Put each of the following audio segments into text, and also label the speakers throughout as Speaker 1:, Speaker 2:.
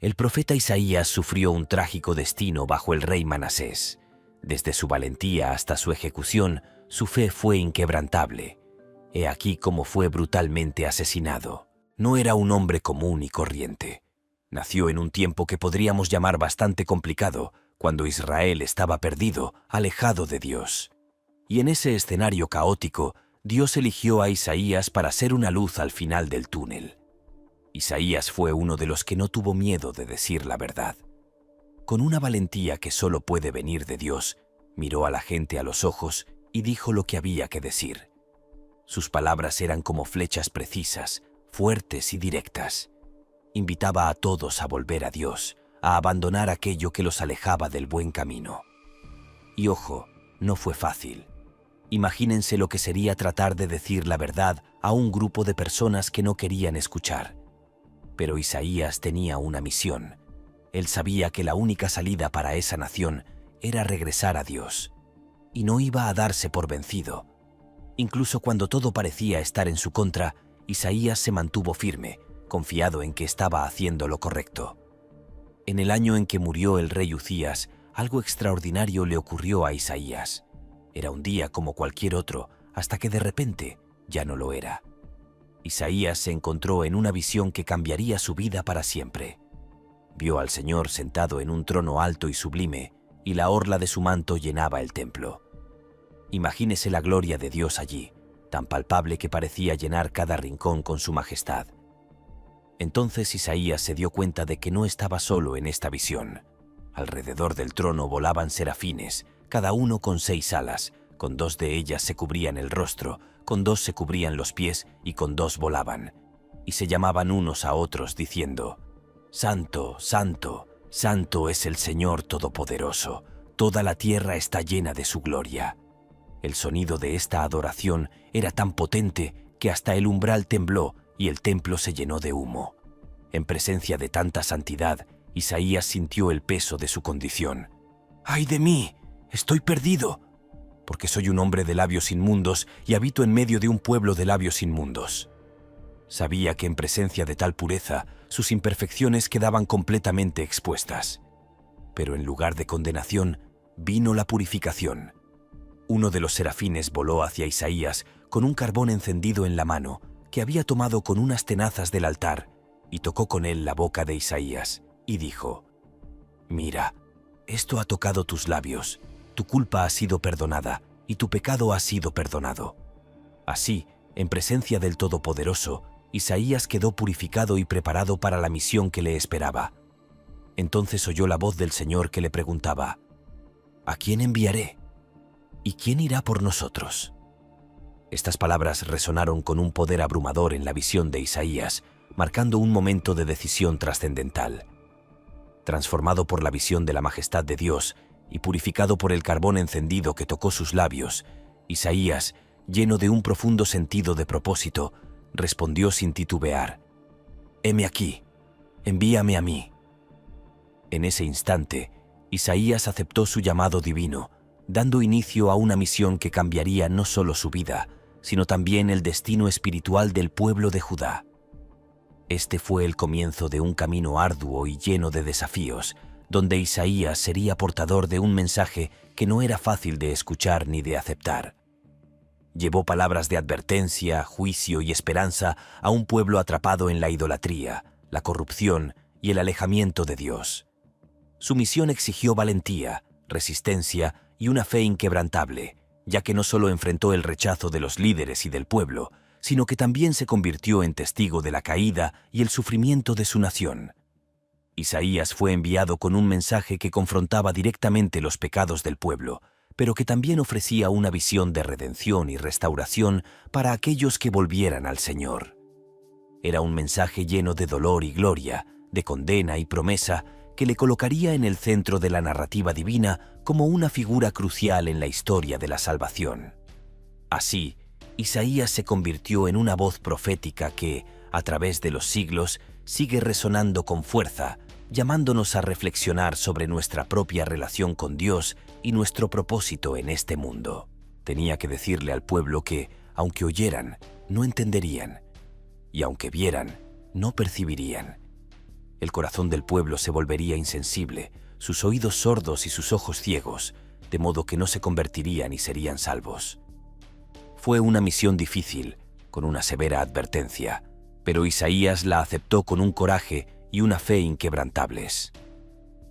Speaker 1: El profeta Isaías sufrió un trágico destino bajo el rey Manasés. Desde su valentía hasta su ejecución, su fe fue inquebrantable. He aquí cómo fue brutalmente asesinado. No era un hombre común y corriente. Nació en un tiempo que podríamos llamar bastante complicado, cuando Israel estaba perdido, alejado de Dios. Y en ese escenario caótico, Dios eligió a Isaías para ser una luz al final del túnel. Isaías fue uno de los que no tuvo miedo de decir la verdad. Con una valentía que solo puede venir de Dios, miró a la gente a los ojos y dijo lo que había que decir. Sus palabras eran como flechas precisas, fuertes y directas. Invitaba a todos a volver a Dios, a abandonar aquello que los alejaba del buen camino. Y ojo, no fue fácil. Imagínense lo que sería tratar de decir la verdad a un grupo de personas que no querían escuchar. Pero Isaías tenía una misión. Él sabía que la única salida para esa nación era regresar a Dios. Y no iba a darse por vencido. Incluso cuando todo parecía estar en su contra, Isaías se mantuvo firme, confiado en que estaba haciendo lo correcto. En el año en que murió el rey Uzías, algo extraordinario le ocurrió a Isaías. Era un día como cualquier otro, hasta que de repente ya no lo era. Isaías se encontró en una visión que cambiaría su vida para siempre. Vio al Señor sentado en un trono alto y sublime, y la orla de su manto llenaba el templo. Imagínese la gloria de Dios allí, tan palpable que parecía llenar cada rincón con su majestad. Entonces Isaías se dio cuenta de que no estaba solo en esta visión. Alrededor del trono volaban serafines, cada uno con 6 alas, con 2 de ellas se cubrían el rostro, con 2 se cubrían los pies y con 2 volaban. Y se llamaban unos a otros diciendo: «Santo, santo, santo es el Señor Todopoderoso, toda la tierra está llena de su gloria». El sonido de esta adoración era tan potente que hasta el umbral tembló y el templo se llenó de humo. En presencia de tanta santidad, Isaías sintió el peso de su condición. «¡Ay de mí! ¡Estoy perdido! Porque soy un hombre de labios inmundos y habito en medio de un pueblo de labios inmundos». Sabía que en presencia de tal pureza, sus imperfecciones quedaban completamente expuestas. Pero en lugar de condenación, vino la purificación. Uno de los serafines voló hacia Isaías con un carbón encendido en la mano que había tomado con unas tenazas del altar y tocó con él la boca de Isaías y dijo: «Mira, esto ha tocado tus labios, tu culpa ha sido perdonada y tu pecado ha sido perdonado». Así, en presencia del Todopoderoso, Isaías quedó purificado y preparado para la misión que le esperaba. Entonces oyó la voz del Señor que le preguntaba: «¿A quién enviaré? ¿Y quién irá por nosotros?». Estas palabras resonaron con un poder abrumador en la visión de Isaías, marcando un momento de decisión trascendental. Transformado por la visión de la majestad de Dios y purificado por el carbón encendido que tocó sus labios, Isaías, lleno de un profundo sentido de propósito, respondió sin titubear: «Heme aquí, envíame a mí». En ese instante, Isaías aceptó su llamado divino, dando inicio a una misión que cambiaría no solo su vida, sino también el destino espiritual del pueblo de Judá. Este fue el comienzo de un camino arduo y lleno de desafíos, donde Isaías sería portador de un mensaje que no era fácil de escuchar ni de aceptar. Llevó palabras de advertencia, juicio y esperanza a un pueblo atrapado en la idolatría, la corrupción y el alejamiento de Dios. Su misión exigió valentía, resistencia y una fe inquebrantable, ya que no solo enfrentó el rechazo de los líderes y del pueblo, sino que también se convirtió en testigo de la caída y el sufrimiento de su nación. Isaías fue enviado con un mensaje que confrontaba directamente los pecados del pueblo, pero que también ofrecía una visión de redención y restauración para aquellos que volvieran al Señor. Era un mensaje lleno de dolor y gloria, de condena y promesa, que le colocaría en el centro de la narrativa divina como una figura crucial en la historia de la salvación. Así, Isaías se convirtió en una voz profética que, a través de los siglos, sigue resonando con fuerza, llamándonos a reflexionar sobre nuestra propia relación con Dios y nuestro propósito en este mundo. Tenía que decirle al pueblo que, aunque oyeran, no entenderían, y aunque vieran, no percibirían. El corazón del pueblo se volvería insensible, sus oídos sordos y sus ojos ciegos, de modo que no se convertirían y serían salvos. Fue una misión difícil, con una severa advertencia, pero Isaías la aceptó con un coraje y una fe inquebrantables.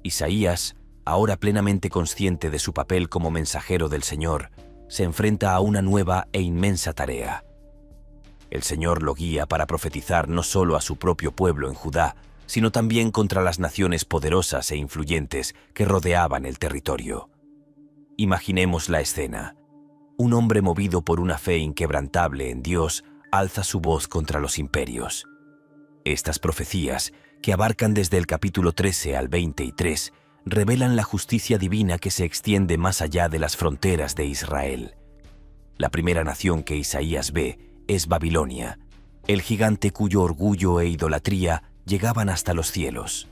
Speaker 1: Isaías, ahora plenamente consciente de su papel como mensajero del Señor, se enfrenta a una nueva e inmensa tarea. El Señor lo guía para profetizar no solo a su propio pueblo en Judá, sino también contra las naciones poderosas e influyentes que rodeaban el territorio. Imaginemos la escena. Un hombre movido por una fe inquebrantable en Dios alza su voz contra los imperios. Estas profecías, que abarcan desde el capítulo 13 al 23, revelan la justicia divina que se extiende más allá de las fronteras de Israel. La primera nación que Isaías ve es Babilonia, el gigante cuyo orgullo e idolatría llegaban hasta los cielos.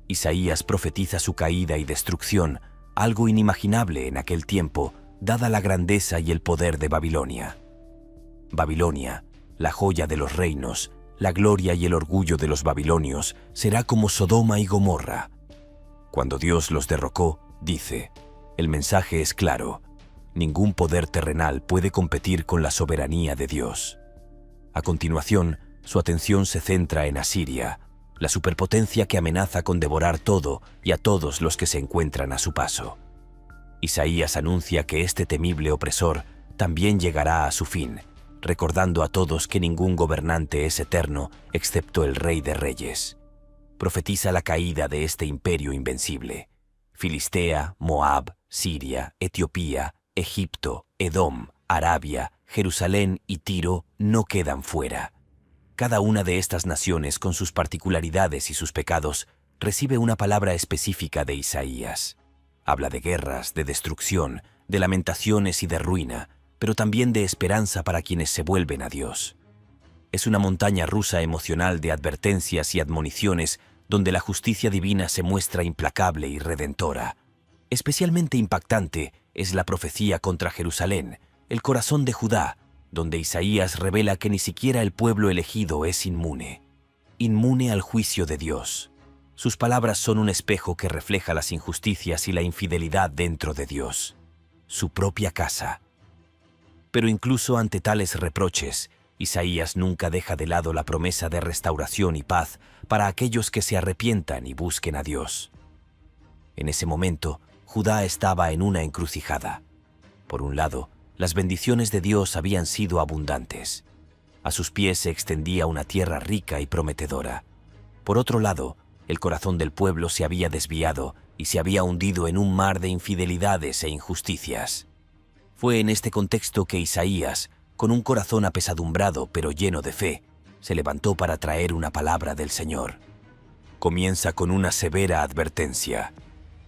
Speaker 1: Isaías profetiza su caída y destrucción, algo inimaginable en aquel tiempo, dada la grandeza y el poder de Babilonia. Babilonia, la joya de los reinos, la gloria y el orgullo de los babilonios, será como Sodoma y Gomorra. Cuando Dios los derrocó, dice, el mensaje es claro, ningún poder terrenal puede competir con la soberanía de Dios. A continuación, su atención se centra en Asiria, la superpotencia que amenaza con devorar todo y a todos los que se encuentran a su paso. Isaías anuncia que este temible opresor también llegará a su fin, recordando a todos que ningún gobernante es eterno excepto el Rey de Reyes. Profetiza la caída de este imperio invencible. Filistea, Moab, Siria, Etiopía, Egipto, Edom, Arabia, Jerusalén y Tiro no quedan fuera. Cada una de estas naciones, con sus particularidades y sus pecados, recibe una palabra específica de Isaías. Habla de guerras, de destrucción, de lamentaciones y de ruina, pero también de esperanza para quienes se vuelven a Dios. Es una montaña rusa emocional de advertencias y admoniciones donde la justicia divina se muestra implacable y redentora. Especialmente impactante es la profecía contra Jerusalén, el corazón de Judá, donde Isaías revela que ni siquiera el pueblo elegido es inmune al juicio de Dios. Sus palabras son un espejo que refleja las injusticias y la infidelidad dentro de Dios, su propia casa. Pero incluso ante tales reproches, Isaías nunca deja de lado la promesa de restauración y paz para aquellos que se arrepientan y busquen a Dios. En ese momento, Judá estaba en una encrucijada. Por un lado, las bendiciones de Dios habían sido abundantes. A sus pies se extendía una tierra rica y prometedora. Por otro lado, el corazón del pueblo se había desviado y se había hundido en un mar de infidelidades e injusticias. Fue en este contexto que Isaías, con un corazón apesadumbrado pero lleno de fe, se levantó para traer una palabra del Señor. Comienza con una severa advertencia.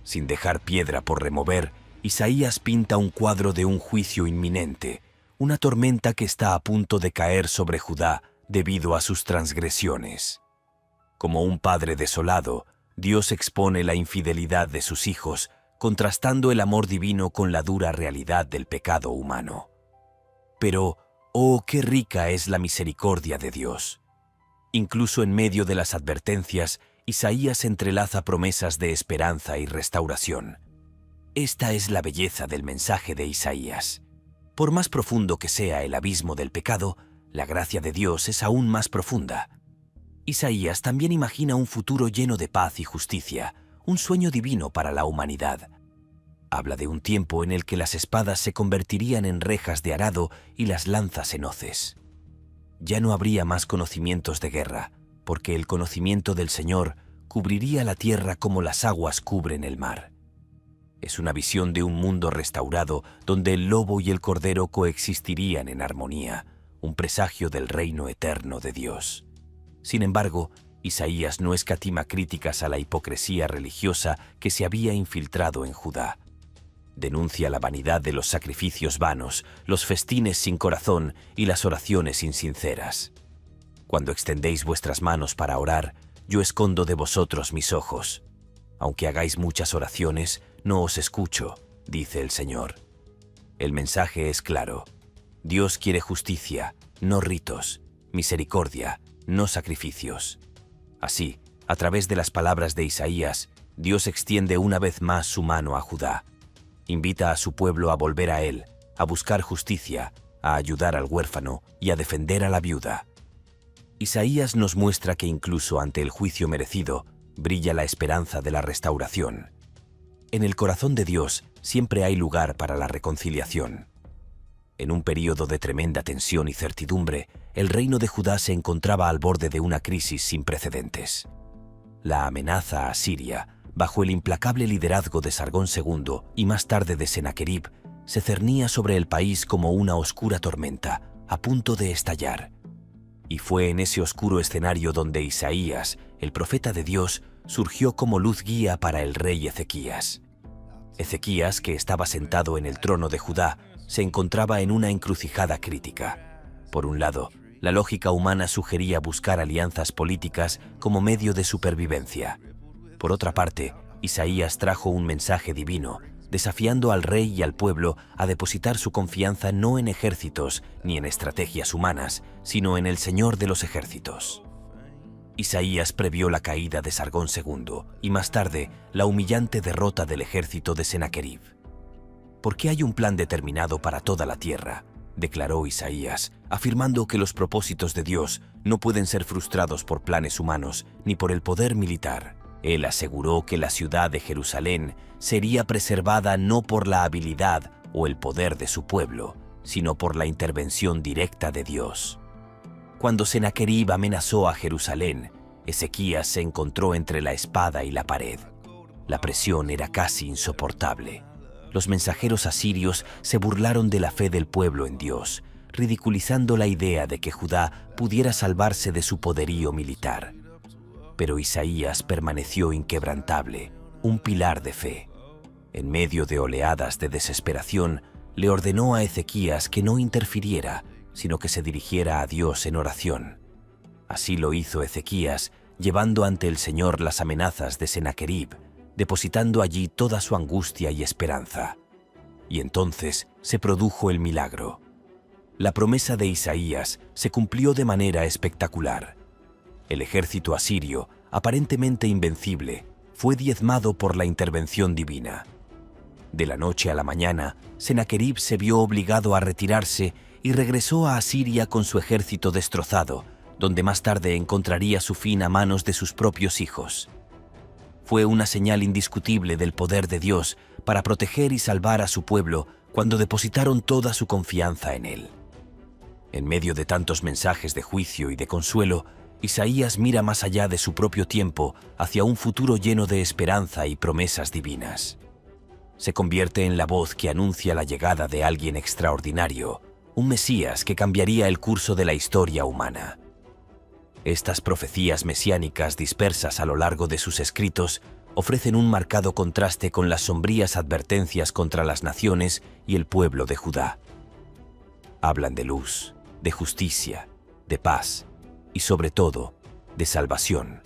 Speaker 1: Sin dejar piedra por remover, Isaías pinta un cuadro de un juicio inminente, una tormenta que está a punto de caer sobre Judá debido a sus transgresiones. Como un padre desolado, Dios expone la infidelidad de sus hijos, contrastando el amor divino con la dura realidad del pecado humano. Pero, ¡oh, qué rica es la misericordia de Dios! Incluso en medio de las advertencias, Isaías entrelaza promesas de esperanza y restauración. Esta es la belleza del mensaje de Isaías. Por más profundo que sea el abismo del pecado, la gracia de Dios es aún más profunda. Isaías también imagina un futuro lleno de paz y justicia, un sueño divino para la humanidad. Habla de un tiempo en el que las espadas se convertirían en rejas de arado y las lanzas en hoces. Ya no habría más conocimientos de guerra, porque el conocimiento del Señor cubriría la tierra como las aguas cubren el mar. Es una visión de un mundo restaurado donde el lobo y el cordero coexistirían en armonía, un presagio del reino eterno de Dios. Sin embargo, Isaías no escatima críticas a la hipocresía religiosa que se había infiltrado en Judá. Denuncia la vanidad de los sacrificios vanos, los festines sin corazón y las oraciones insinceras. Cuando extendéis vuestras manos para orar, yo escondo de vosotros mis ojos. Aunque hagáis muchas oraciones, no os escucho, dice el Señor. El mensaje es claro. Dios quiere justicia, no ritos, misericordia, no sacrificios. Así, A través de las palabras de Isaías, Dios extiende una vez más su mano a Judá. Invita a su pueblo a volver a él, a buscar justicia, a ayudar al huérfano y a defender a la viuda. Isaías nos muestra que incluso ante el juicio merecido, brilla la esperanza de la restauración. En el corazón de Dios siempre hay lugar para la reconciliación. En un período de tremenda tensión y certidumbre, el reino de Judá se encontraba al borde de una crisis sin precedentes. La amenaza a Siria, bajo el implacable liderazgo de Sargón II y más tarde de Sennacherib, se cernía sobre el país como una oscura tormenta, a punto de estallar. Y fue en ese oscuro escenario donde Isaías, el profeta de Dios, surgió como luz guía para el rey Ezequías. Ezequías, que estaba sentado en el trono de Judá, se encontraba en una encrucijada crítica. Por un lado, la lógica humana sugería buscar alianzas políticas como medio de supervivencia. Por otra parte, Isaías trajo un mensaje divino, desafiando al rey y al pueblo a depositar su confianza no en ejércitos ni en estrategias humanas, sino en el Señor de los ejércitos. Isaías previó la caída de Sargón II y más tarde la humillante derrota del ejército de Sennacherib. «Porque hay un plan determinado para toda la tierra», declaró Isaías, afirmando que los propósitos de Dios no pueden ser frustrados por planes humanos ni por el poder militar. Él aseguró que la ciudad de Jerusalén sería preservada no por la habilidad o el poder de su pueblo, sino por la intervención directa de Dios. Cuando Sennacherib amenazó a Jerusalén, Ezequías se encontró entre la espada y la pared. La presión era casi insoportable. Los mensajeros asirios se burlaron de la fe del pueblo en Dios, ridiculizando la idea de que Judá pudiera salvarse de su poderío militar. Pero Isaías permaneció inquebrantable, un pilar de fe. En medio de oleadas de desesperación, le ordenó a Ezequías que no interfiriera, sino que se dirigiera a Dios en oración. Así lo hizo Ezequías, llevando ante el Señor las amenazas de Sennacherib, depositando allí toda su angustia y esperanza. Y entonces se produjo el milagro. La promesa de Isaías se cumplió de manera espectacular. El ejército asirio, aparentemente invencible, fue diezmado por la intervención divina. De la noche a la mañana, Sennacherib se vio obligado a retirarse y regresó a Asiria con su ejército destrozado, donde más tarde encontraría su fin a manos de sus propios hijos. Fue una señal indiscutible del poder de Dios para proteger y salvar a su pueblo cuando depositaron toda su confianza en él. En medio de tantos mensajes de juicio y de consuelo, Isaías mira más allá de su propio tiempo hacia un futuro lleno de esperanza y promesas divinas. Se convierte en la voz que anuncia la llegada de alguien extraordinario, un Mesías que cambiaría el curso de la historia humana. Estas profecías mesiánicas dispersas a lo largo de sus escritos ofrecen un marcado contraste con las sombrías advertencias contra las naciones y el pueblo de Judá. Hablan de luz, de justicia, de paz y sobre todo, de salvación.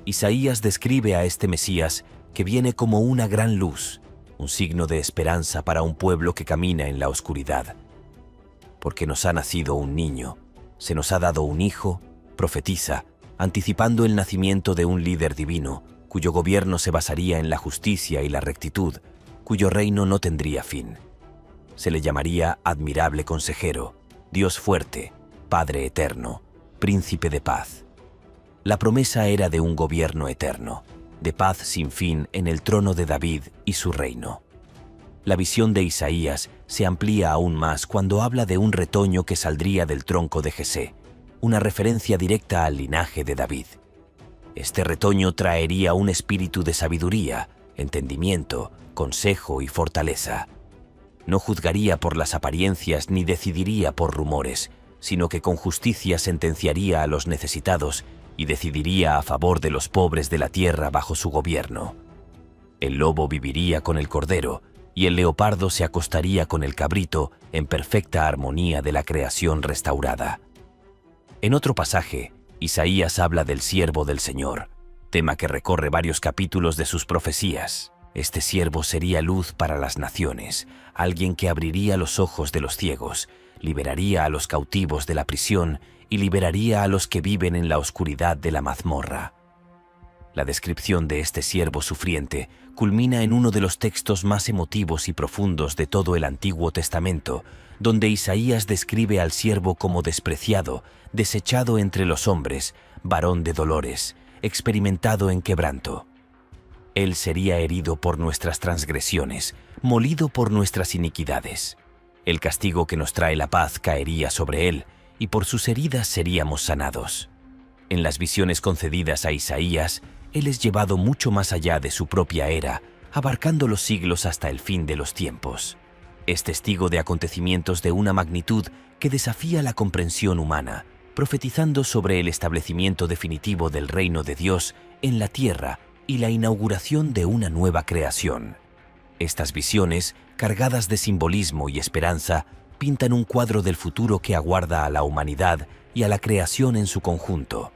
Speaker 1: Isaías describe a este Mesías que viene como una gran luz, un signo de esperanza para un pueblo que camina en la oscuridad. Porque nos ha nacido un niño, se nos ha dado un hijo, profetiza, anticipando el nacimiento de un líder divino, cuyo gobierno se basaría en la justicia y la rectitud, cuyo reino no tendría fin. Se le llamaría Admirable Consejero, Dios Fuerte, Padre Eterno, Príncipe de Paz. La promesa era de un gobierno eterno, de paz sin fin en el trono de David y su reino. La visión de Isaías se amplía aún más cuando habla de un retoño que saldría del tronco de Jesé, una referencia directa al linaje de David. Este retoño traería un espíritu de sabiduría, entendimiento, consejo y fortaleza. No juzgaría por las apariencias ni decidiría por rumores, sino que con justicia sentenciaría a los necesitados y decidiría a favor de los pobres de la tierra bajo su gobierno. El lobo viviría con el cordero y el leopardo se acostaría con el cabrito en perfecta armonía de la creación restaurada. En otro pasaje, Isaías habla del siervo del Señor, tema que recorre varios capítulos de sus profecías. Este siervo sería luz para las naciones, alguien que abriría los ojos de los ciegos, liberaría a los cautivos de la prisión y liberaría a los que viven en la oscuridad de la mazmorra. La descripción de este siervo sufriente culmina en uno de los textos más emotivos y profundos de todo el Antiguo Testamento, donde Isaías describe al siervo como despreciado, desechado entre los hombres, varón de dolores, experimentado en quebranto. Él sería herido por nuestras transgresiones, molido por nuestras iniquidades. El castigo que nos trae la paz caería sobre él, y por sus heridas seríamos sanados. En las visiones concedidas a Isaías, él es llevado mucho más allá de su propia era, abarcando los siglos hasta el fin de los tiempos. Es testigo de acontecimientos de una magnitud que desafía la comprensión humana, profetizando sobre el establecimiento definitivo del reino de Dios en la tierra y la inauguración de una nueva creación. Estas visiones, cargadas de simbolismo y esperanza, pintan un cuadro del futuro que aguarda a la humanidad y a la creación en su conjunto.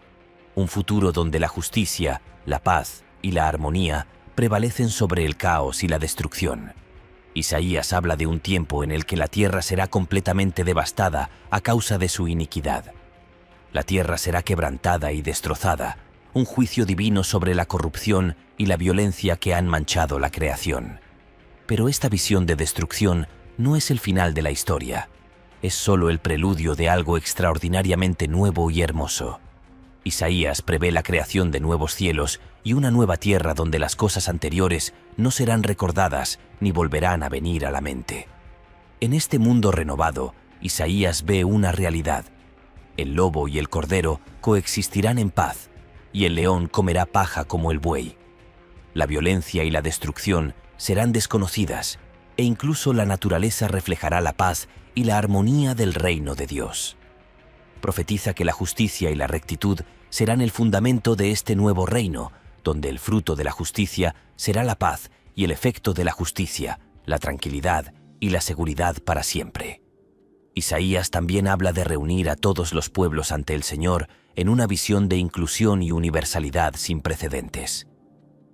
Speaker 1: Un futuro donde la justicia, la paz y la armonía prevalecen sobre el caos y la destrucción. Isaías habla de un tiempo en el que la tierra será completamente devastada a causa de su iniquidad. La tierra será quebrantada y destrozada, un juicio divino sobre la corrupción y la violencia que han manchado la creación. Pero esta visión de destrucción no es el final de la historia, es solo el preludio de algo extraordinariamente nuevo y hermoso. Isaías prevé la creación de nuevos cielos y una nueva tierra donde las cosas anteriores no serán recordadas ni volverán a venir a la mente. En este mundo renovado, Isaías ve una realidad. El lobo y el cordero coexistirán en paz, y el león comerá paja como el buey. La violencia y la destrucción serán desconocidas, e incluso la naturaleza reflejará la paz y la armonía del reino de Dios. Profetiza que la justicia y la rectitud serán el fundamento de este nuevo reino, donde el fruto de la justicia será la paz y el efecto de la justicia, la tranquilidad y la seguridad para siempre. Isaías también habla de reunir a todos los pueblos ante el Señor en una visión de inclusión y universalidad sin precedentes.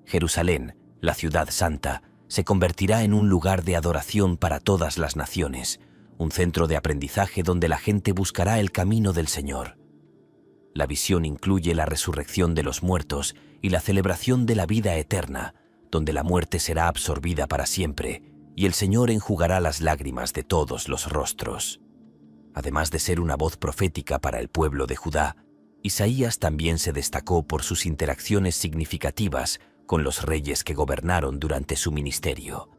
Speaker 1: Jerusalén, la ciudad santa, se convertirá en un lugar de adoración para todas las naciones, un centro de aprendizaje donde la gente buscará el camino del Señor. La visión incluye la resurrección de los muertos y la celebración de la vida eterna, donde la muerte será absorbida para siempre y el Señor enjugará las lágrimas de todos los rostros. Además de ser una voz profética para el pueblo de Judá, Isaías también se destacó por sus interacciones significativas con los reyes que gobernaron durante su ministerio.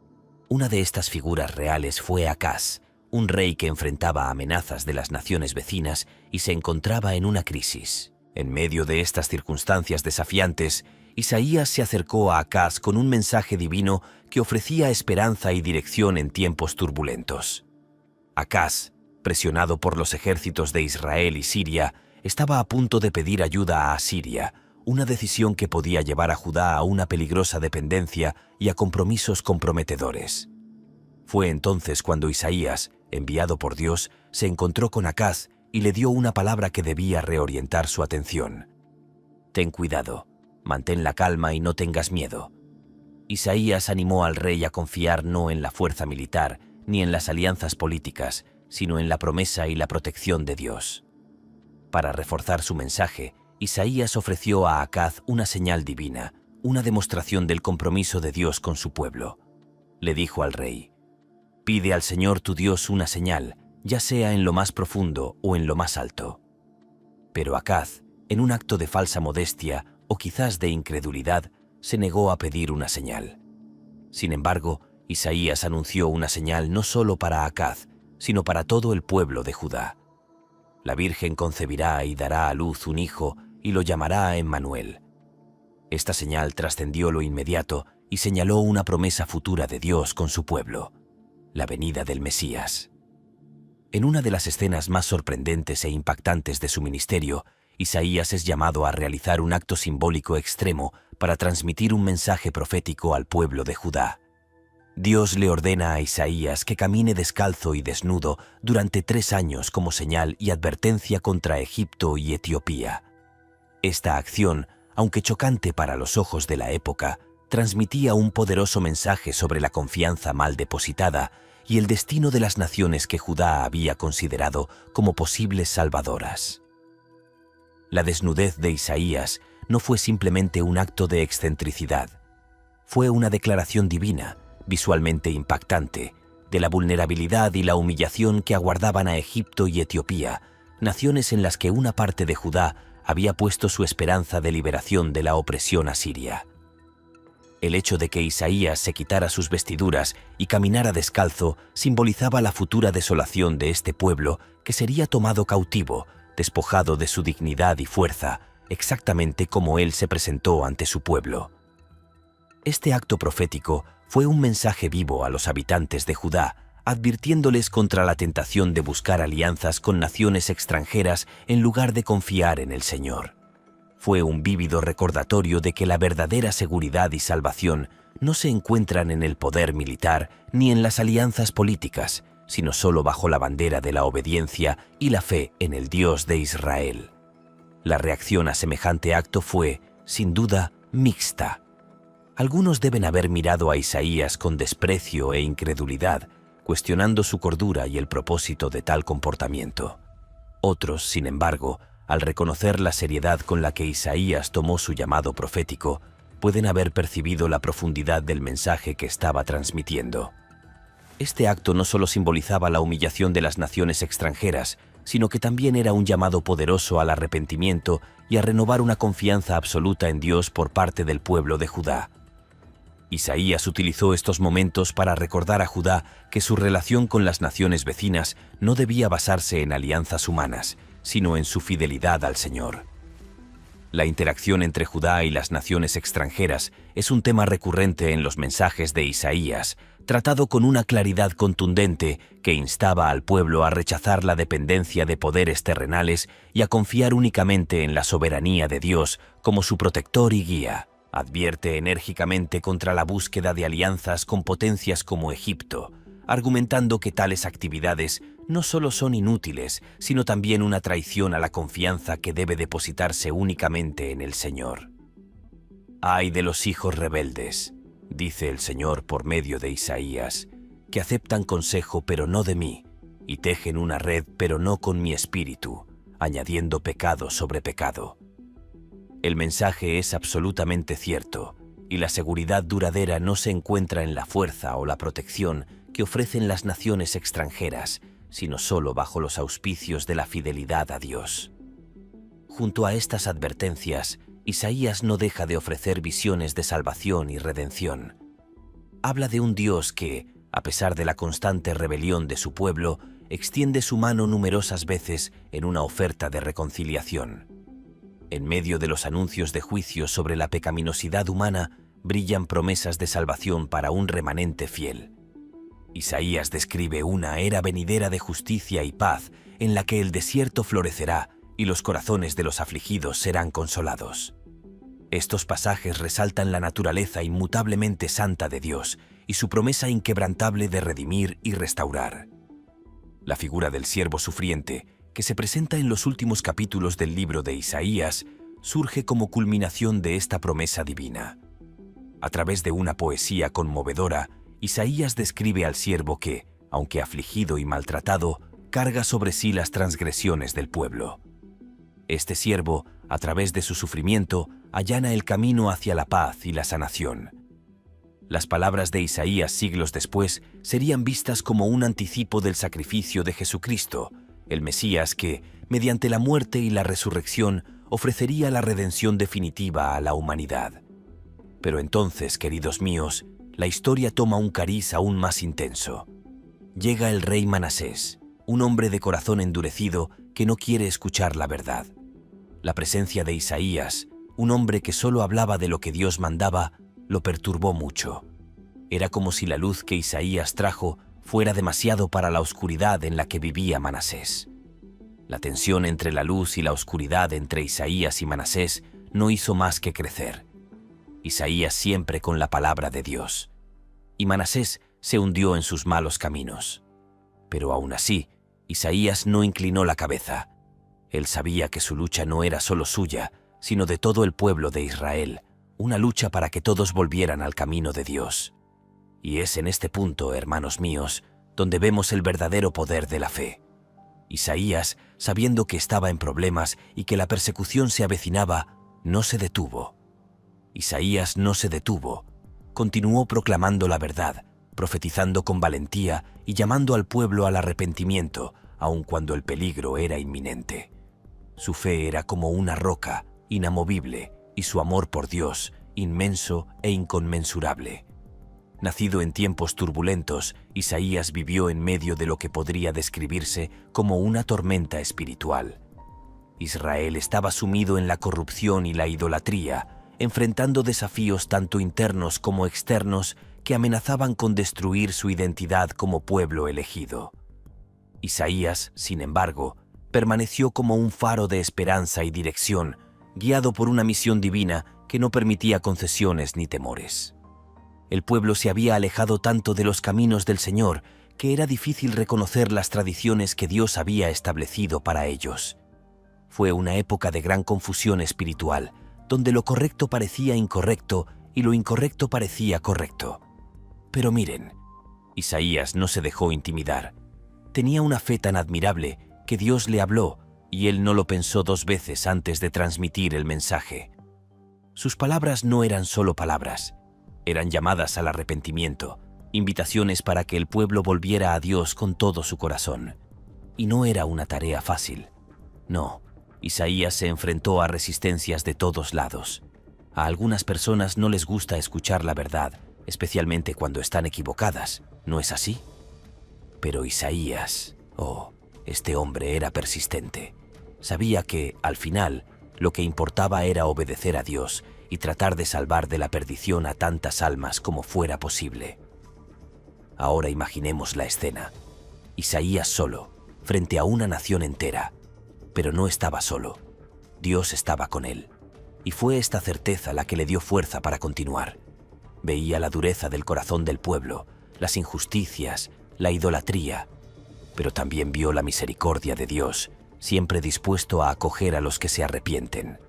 Speaker 1: Una de estas figuras reales fue Acaz, un rey que enfrentaba amenazas de las naciones vecinas y se encontraba en una crisis. En medio de estas circunstancias desafiantes, Isaías se acercó a Acaz con un mensaje divino que ofrecía esperanza y dirección en tiempos turbulentos. Acaz, presionado por los ejércitos de Israel y Siria, estaba a punto de pedir ayuda a Asiria, una decisión que podía llevar a Judá a una peligrosa dependencia y a compromisos comprometedores. Fue entonces cuando Isaías, enviado por Dios, se encontró con Acaz y le dio una palabra que debía reorientar su atención. «Ten cuidado, mantén la calma y no tengas miedo». Isaías animó al rey a confiar no en la fuerza militar ni en las alianzas políticas, sino en la promesa y la protección de Dios. Para reforzar su mensaje, Isaías ofreció a Acaz una señal divina, una demostración del compromiso de Dios con su pueblo. Le dijo al rey: «Pide al Señor tu Dios una señal, ya sea en lo más profundo o en lo más alto». Pero Acaz, en un acto de falsa modestia o quizás de incredulidad, se negó a pedir una señal. Sin embargo, Isaías anunció una señal no solo para Acaz, sino para todo el pueblo de Judá. La Virgen concebirá y dará a luz un hijo y lo llamará Emmanuel. Esta señal trascendió lo inmediato y señaló una promesa futura de Dios con su pueblo: la venida del Mesías. En una de las escenas más sorprendentes e impactantes de su ministerio, Isaías es llamado a realizar un acto simbólico extremo para transmitir un mensaje profético al pueblo de Judá. Dios le ordena a Isaías que camine descalzo y desnudo durante 3 años como señal y advertencia contra Egipto y Etiopía. Esta acción, aunque chocante para los ojos de la época, transmitía un poderoso mensaje sobre la confianza mal depositada y el destino de las naciones que Judá había considerado como posibles salvadoras. La desnudez de Isaías no fue simplemente un acto de excentricidad. Fue una declaración divina, visualmente impactante, de la vulnerabilidad y la humillación que aguardaban a Egipto y Etiopía, naciones en las que una parte de Judá había puesto su esperanza de liberación de la opresión asiria. El hecho de que Isaías se quitara sus vestiduras y caminara descalzo simbolizaba la futura desolación de este pueblo que sería tomado cautivo, despojado de su dignidad y fuerza, exactamente como él se presentó ante su pueblo. Este acto profético fue un mensaje vivo a los habitantes de Judá, advirtiéndoles contra la tentación de buscar alianzas con naciones extranjeras en lugar de confiar en el Señor. Fue un vívido recordatorio de que la verdadera seguridad y salvación no se encuentran en el poder militar ni en las alianzas políticas, sino solo bajo la bandera de la obediencia y la fe en el Dios de Israel. La reacción a semejante acto fue, sin duda, mixta. Algunos deben haber mirado a Isaías con desprecio e incredulidad, cuestionando su cordura y el propósito de tal comportamiento. Otros, sin embargo, al reconocer la seriedad con la que Isaías tomó su llamado profético, pueden haber percibido la profundidad del mensaje que estaba transmitiendo. Este acto no solo simbolizaba la humillación de las naciones extranjeras, sino que también era un llamado poderoso al arrepentimiento y a renovar una confianza absoluta en Dios por parte del pueblo de Judá. Isaías utilizó estos momentos para recordar a Judá que su relación con las naciones vecinas no debía basarse en alianzas humanas, sino en su fidelidad al Señor. La interacción entre Judá y las naciones extranjeras es un tema recurrente en los mensajes de Isaías, tratado con una claridad contundente que instaba al pueblo a rechazar la dependencia de poderes terrenales y a confiar únicamente en la soberanía de Dios como su protector y guía. Advierte enérgicamente contra la búsqueda de alianzas con potencias como Egipto, argumentando que tales actividades no solo son inútiles, sino también una traición a la confianza que debe depositarse únicamente en el Señor. «Ay de los hijos rebeldes», dice el Señor por medio de Isaías, «que aceptan consejo pero no de mí, y tejen una red pero no con mi espíritu, añadiendo pecado sobre pecado». El mensaje es absolutamente cierto, y la seguridad duradera no se encuentra en la fuerza o la protección que ofrecen las naciones extranjeras, sino solo bajo los auspicios de la fidelidad a Dios. Junto a estas advertencias, Isaías no deja de ofrecer visiones de salvación y redención. Habla de un Dios que, a pesar de la constante rebelión de su pueblo, extiende su mano numerosas veces en una oferta de reconciliación. En medio de los anuncios de juicio sobre la pecaminosidad humana, brillan promesas de salvación para un remanente fiel. Isaías describe una era venidera de justicia y paz en la que el desierto florecerá y los corazones de los afligidos serán consolados. Estos pasajes resaltan la naturaleza inmutablemente santa de Dios y su promesa inquebrantable de redimir y restaurar. La figura del siervo sufriente, que se presenta en los últimos capítulos del libro de Isaías, surge como culminación de esta promesa divina. A través de una poesía conmovedora, Isaías describe al siervo que, aunque afligido y maltratado, carga sobre sí las transgresiones del pueblo. Este siervo, a través de su sufrimiento, allana el camino hacia la paz y la sanación. Las palabras de Isaías siglos después serían vistas como un anticipo del sacrificio de Jesucristo, el Mesías que, mediante la muerte y la resurrección, ofrecería la redención definitiva a la humanidad. Pero entonces, queridos míos, la historia toma un cariz aún más intenso. Llega el rey Manasés, un hombre de corazón endurecido que no quiere escuchar la verdad. La presencia de Isaías, un hombre que solo hablaba de lo que Dios mandaba, lo perturbó mucho. Era como si la luz que Isaías trajo fuera demasiado para la oscuridad en la que vivía Manasés. La tensión entre la luz y la oscuridad entre Isaías y Manasés no hizo más que crecer. Isaías siempre con la palabra de Dios. Y Manasés se hundió en sus malos caminos. Pero aún así, Isaías no inclinó la cabeza. Él sabía que su lucha no era solo suya, sino de todo el pueblo de Israel, una lucha para que todos volvieran al camino de Dios. Y es en este punto, hermanos míos, donde vemos el verdadero poder de la fe. Isaías, sabiendo que estaba en problemas y que la persecución se avecinaba, no se detuvo. Isaías no se detuvo. Continuó proclamando la verdad, profetizando con valentía y llamando al pueblo al arrepentimiento, aun cuando el peligro era inminente. Su fe era como una roca, inamovible, y su amor por Dios, inmenso e inconmensurable. Nacido en tiempos turbulentos, Isaías vivió en medio de lo que podría describirse como una tormenta espiritual. Israel estaba sumido en la corrupción y la idolatría, enfrentando desafíos tanto internos como externos que amenazaban con destruir su identidad como pueblo elegido. Isaías, sin embargo, permaneció como un faro de esperanza y dirección, guiado por una misión divina que no permitía concesiones ni temores. El pueblo se había alejado tanto de los caminos del Señor que era difícil reconocer las tradiciones que Dios había establecido para ellos. Fue una época de gran confusión espiritual, donde lo correcto parecía incorrecto y lo incorrecto parecía correcto. Pero miren, Isaías no se dejó intimidar. Tenía una fe tan admirable que Dios le habló y él no lo pensó dos veces antes de transmitir el mensaje. Sus palabras no eran solo palabras, eran llamadas al arrepentimiento, invitaciones para que el pueblo volviera a Dios con todo su corazón. Y no era una tarea fácil. No, Isaías se enfrentó a resistencias de todos lados. A algunas personas no les gusta escuchar la verdad, especialmente cuando están equivocadas, ¿no es así? Pero Isaías, este hombre era persistente. Sabía que, al final, lo que importaba era obedecer a Dios y tratar de salvar de la perdición a tantas almas como fuera posible. Ahora imaginemos la escena. Isaías solo, frente a una nación entera. Pero no estaba solo. Dios estaba con él. Y fue esta certeza la que le dio fuerza para continuar. Veía la dureza del corazón del pueblo, las injusticias, la idolatría, pero también vio la misericordia de Dios, siempre dispuesto a acoger a los que se arrepienten.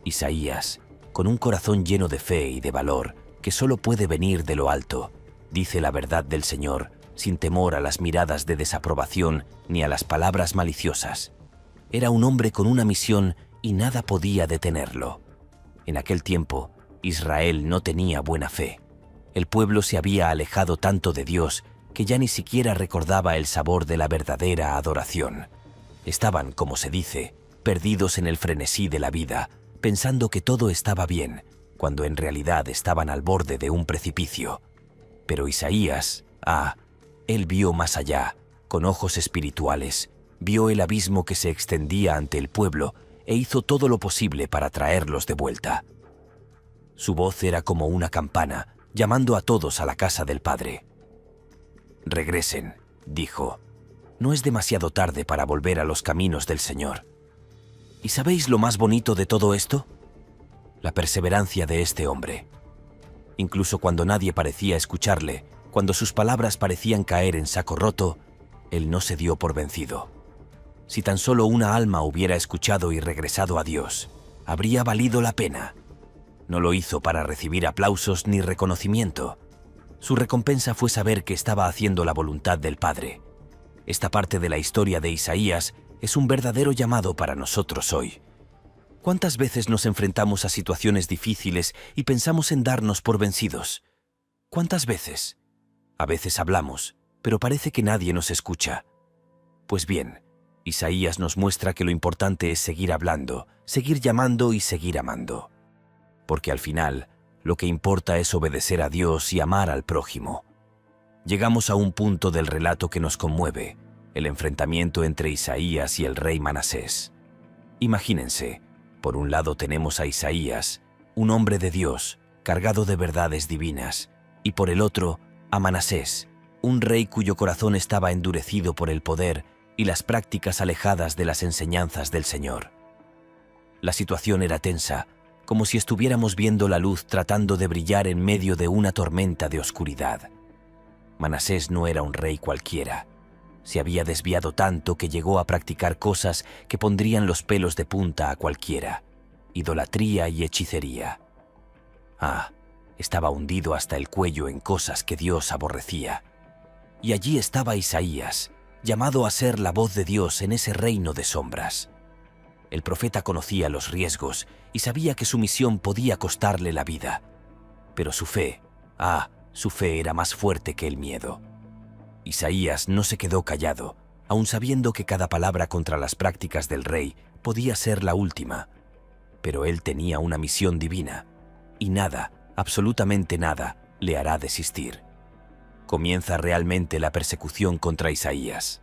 Speaker 1: Isaías, con un corazón lleno de fe y de valor, que solo puede venir de lo alto, dice la verdad del Señor, sin temor a las miradas de desaprobación ni a las palabras maliciosas. Era un hombre con una misión y nada podía detenerlo. En aquel tiempo, Israel no tenía buena fe. El pueblo se había alejado tanto de Dios que ya ni siquiera recordaba el sabor de la verdadera adoración. Estaban, como se dice, perdidos en el frenesí de la vida, pensando que todo estaba bien, cuando en realidad estaban al borde de un precipicio. Pero Isaías, él vio más allá, con ojos espirituales, vio el abismo que se extendía ante el pueblo e hizo todo lo posible para traerlos de vuelta. Su voz era como una campana, llamando a todos a la casa del Padre. «Regresen», dijo. «No es demasiado tarde para volver a los caminos del Señor». ¿Y sabéis lo más bonito de todo esto? La perseverancia de este hombre. Incluso cuando nadie parecía escucharle, cuando sus palabras parecían caer en saco roto, él no se dio por vencido. Si tan solo una alma hubiera escuchado y regresado a Dios, habría valido la pena. No lo hizo para recibir aplausos ni reconocimiento. Su recompensa fue saber que estaba haciendo la voluntad del Padre. Esta parte de la historia de Isaías es un verdadero llamado para nosotros hoy. ¿Cuántas veces nos enfrentamos a situaciones difíciles y pensamos en darnos por vencidos? ¿Cuántas veces? A veces hablamos, pero parece que nadie nos escucha. Pues bien, Isaías nos muestra que lo importante es seguir hablando, seguir llamando y seguir amando. Porque al final, lo que importa es obedecer a Dios y amar al prójimo. Llegamos a un punto del relato que nos conmueve, el enfrentamiento entre Isaías y el rey Manasés. Imagínense, por un lado tenemos a Isaías, un hombre de Dios, cargado de verdades divinas, y por el otro, a Manasés, un rey cuyo corazón estaba endurecido por el poder y las prácticas alejadas de las enseñanzas del Señor. La situación era tensa, como si estuviéramos viendo la luz tratando de brillar en medio de una tormenta de oscuridad. Manasés no era un rey cualquiera. Se había desviado tanto que llegó a practicar cosas que pondrían los pelos de punta a cualquiera: idolatría y hechicería. Estaba hundido hasta el cuello en cosas que Dios aborrecía. Y allí estaba Isaías, llamado a ser la voz de Dios en ese reino de sombras. El profeta conocía los riesgos y sabía que su misión podía costarle la vida. Pero su fe era más fuerte que el miedo. Isaías no se quedó callado, aun sabiendo que cada palabra contra las prácticas del rey podía ser la última. Pero él tenía una misión divina, y nada, absolutamente nada, le hará desistir. Comienza realmente la persecución contra Isaías.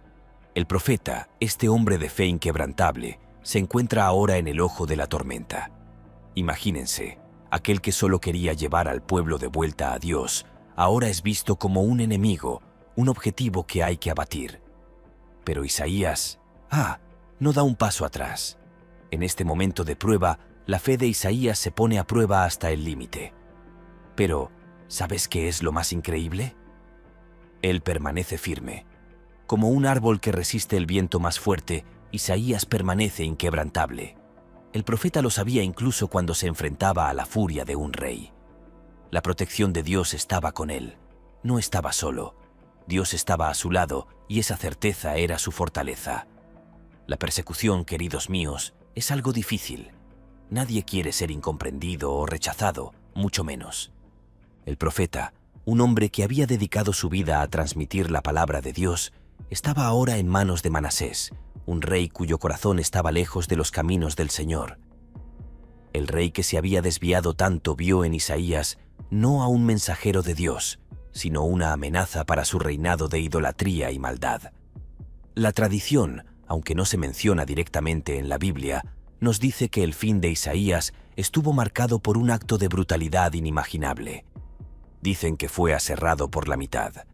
Speaker 1: El profeta, este hombre de fe inquebrantable, se encuentra ahora en el ojo de la tormenta. Imagínense, aquel que solo quería llevar al pueblo de vuelta a Dios, ahora es visto como un enemigo, un objetivo que hay que abatir. Pero Isaías, no da un paso atrás. En este momento de prueba, la fe de Isaías se pone a prueba hasta el límite. Pero, ¿sabes qué es lo más increíble? Él permanece firme. Como un árbol que resiste el viento más fuerte, Isaías permanece inquebrantable. El profeta lo sabía incluso cuando se enfrentaba a la furia de un rey. La protección de Dios estaba con él. No estaba solo. Dios estaba a su lado y esa certeza era su fortaleza. La persecución, queridos míos, es algo difícil. Nadie quiere ser incomprendido o rechazado, mucho menos. El profeta, un hombre que había dedicado su vida a transmitir la palabra de Dios, estaba ahora en manos de Manasés, un rey cuyo corazón estaba lejos de los caminos del Señor. El rey que se había desviado tanto vio en Isaías no a un mensajero de Dios, sino una amenaza para su reinado de idolatría y maldad. La tradición, aunque no se menciona directamente en la Biblia, nos dice que el fin de Isaías estuvo marcado por un acto de brutalidad inimaginable. Dicen que fue aserrado por la mitad.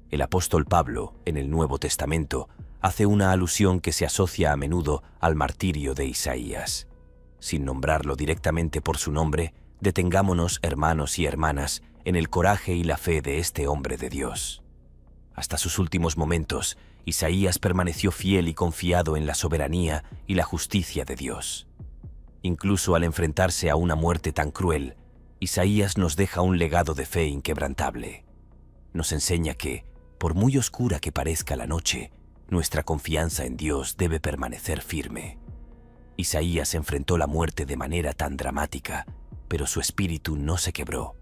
Speaker 1: El apóstol Pablo, en el Nuevo Testamento, hace una alusión que se asocia a menudo al martirio de Isaías. Sin nombrarlo directamente por su nombre, detengámonos, hermanos y hermanas, en el coraje y la fe de este hombre de Dios. Hasta sus últimos momentos, Isaías permaneció fiel y confiado en la soberanía y la justicia de Dios. Incluso al enfrentarse a una muerte tan cruel, Isaías nos deja un legado de fe inquebrantable. Nos enseña que, por muy oscura que parezca la noche, nuestra confianza en Dios debe permanecer firme. Isaías enfrentó la muerte de manera tan dramática, pero su espíritu no se quebró.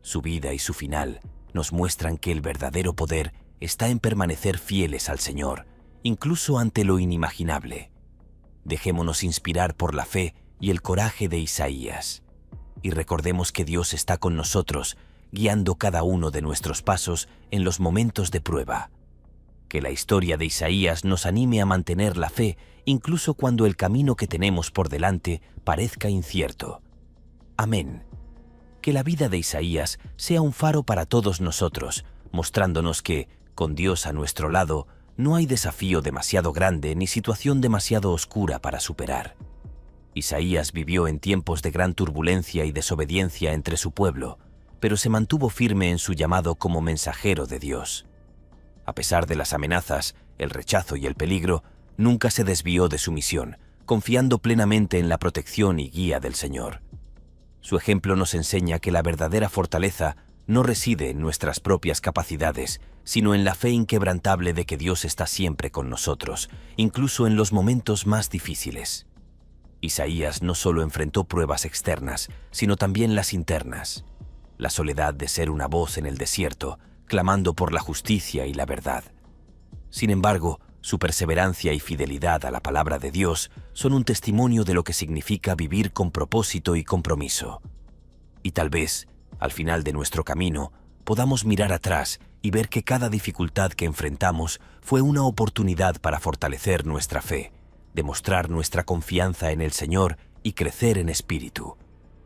Speaker 1: Su vida y su final nos muestran que el verdadero poder está en permanecer fieles al Señor, incluso ante lo inimaginable. Dejémonos inspirar por la fe y el coraje de Isaías, y recordemos que Dios está con nosotros, guiando cada uno de nuestros pasos en los momentos de prueba. Que la historia de Isaías nos anime a mantener la fe, incluso cuando el camino que tenemos por delante parezca incierto. Amén. Que la vida de Isaías sea un faro para todos nosotros, mostrándonos que, con Dios a nuestro lado, no hay desafío demasiado grande ni situación demasiado oscura para superar. Isaías vivió en tiempos de gran turbulencia y desobediencia entre su pueblo, pero se mantuvo firme en su llamado como mensajero de Dios. A pesar de las amenazas, el rechazo y el peligro, nunca se desvió de su misión, confiando plenamente en la protección y guía del Señor. Su ejemplo nos enseña que la verdadera fortaleza no reside en nuestras propias capacidades, sino en la fe inquebrantable de que Dios está siempre con nosotros, incluso en los momentos más difíciles. Isaías no solo enfrentó pruebas externas, sino también las internas. La soledad de ser una voz en el desierto, clamando por la justicia y la verdad. Sin embargo, su perseverancia y fidelidad a la palabra de Dios son un testimonio de lo que significa vivir con propósito y compromiso. Y tal vez, al final de nuestro camino, podamos mirar atrás y ver que cada dificultad que enfrentamos fue una oportunidad para fortalecer nuestra fe, demostrar nuestra confianza en el Señor y crecer en espíritu.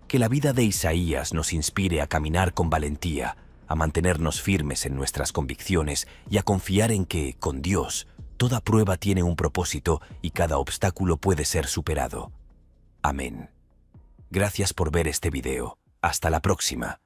Speaker 1: Que la vida de Isaías nos inspire a caminar con valentía, a mantenernos firmes en nuestras convicciones y a confiar en que, con Dios, toda prueba tiene un propósito y cada obstáculo puede ser superado. Amén. Gracias por ver este video. Hasta la próxima.